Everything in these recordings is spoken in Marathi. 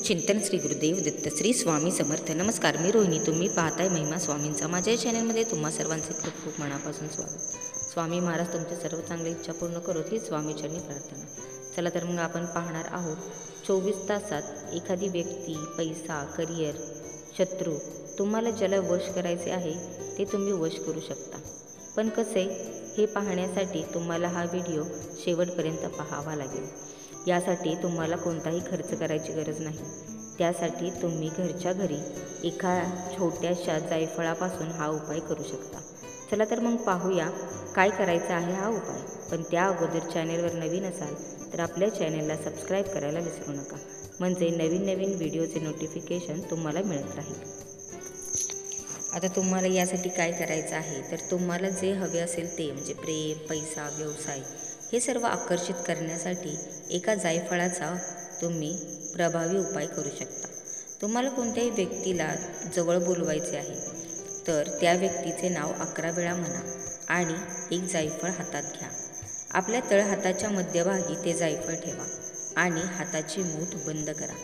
चिंतन श्री गुरुदेव दत्त श्री स्वामी समर्थ। नमस्कार, मी रोहिणी, तुम्ही पाहताय महिमा स्वामींचा। माझ्या चॅनलमध्ये तुम्हा सर्वांचे खूप खूप मनापासून स्वागत। स्वामी महाराज तुमच्या सर्व चांगल्या इच्छा पूर्ण करोत ही स्वामीचरणी प्रार्थना। चला तर मग आपण पाहणार आहोत 24 तासात एखादी व्यक्ती, पैसा, करिअर, शत्रू तुम्हाला ज्याला वश करायचे आहे ते तुम्ही वश करू शकता। पण कसे हे पाहण्यासाठी तुम्हाला हा व्हिडिओ शेवटपर्यंत पाहावा लागेल। यासाठी तुम्हाला कोणताही खर्च करायची गरज नाही। त्यासाठी तुम्ही घरच्या घरी एका छोट्याशा जायफळापासून हा उपाय करू शकता। चला तर मग पाहूया काय करायचं आहे हा उपाय। पण त्या अगोदर चॅनलवर नवीन असाल तर आपल्या चॅनलला सबस्क्राईब करायला विसरू नका, म्हणजे नवीन नवीन व्हिडिओचे नोटिफिकेशन तुम्हाला मिळत राहील। आता तुम्हाला यासाठी काय करायचं आहे तर तुम्हाला जे हवे असेल ते म्हणजे प्रेम, पैसा, व्यवसाय हे सर्व आकर्षित करण्यासाठी एका जायफळाचा तुम्ही प्रभावी उपाय करू शकता। तुम्हाला कोणत्याही व्यक्तीला जवळ बोलवायचे आहे तर त्या व्यक्तीचे नाव 11 वेळा म्हणा आणि एक जायफळ हातात घ्या। आपल्या तळहाताच्या मध्यभागी ते जायफळ ठेवा आणि हाताची मूठ बंद करा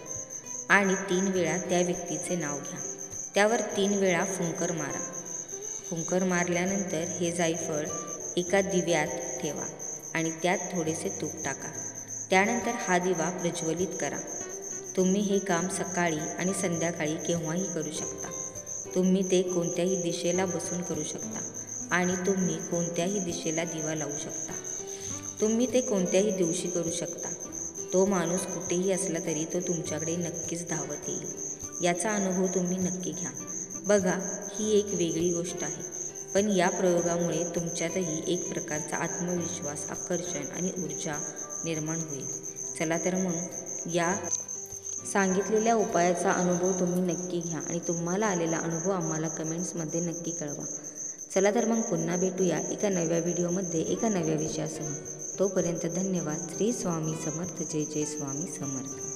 आणि 3 वेळा त्या व्यक्तीचे नाव घ्या। त्यावर 3 वेळा फुंकर मारा। फुंकर मारल्यानंतर हे जायफळ एका दिव्यात ठेवा आणि त्यात थोडेसे तूप टाका। त्यानंतर हा दिवा प्रज्वलित करा। तुम्ही हे काम सकाळी आणि संध्याकाळी केव्हाही करू शकता। तुम्ही ते कोणत्याही दिशेला बसून करू शकता आणि तुम्ही कोणत्याही दिशेला दिवा लावू शकता। तुम्ही ते कोणत्याही दिवशी करू शकता। तो माणूस कुठेही असला तरी तो तुमच्याकडे नक्कीच धावत येईल। याचा अनुभव तुम्ही नक्की घ्या। बघा, ही एक वेगळी गोष्ट आहे, पण या प्रयोगामुळे तुमच्यातही एक प्रकारचा आत्मविश्वास, आकर्षण आणि ऊर्जा निर्माण होईल। चला तर मग या सांगितलेल्या उपायाचा अनुभव तुम्ही नक्की घ्या आणि तुम्हाला आलेला अनुभव आम्हाला कमेंट्समध्ये नक्की कळवा। चला तर मग पुन्हा भेटूया एका नव्या व्हिडिओमध्ये एका नव्या विषयासह। तोपर्यंत धन्यवाद। श्री स्वामी समर्थ। जय जय स्वामी समर्थ।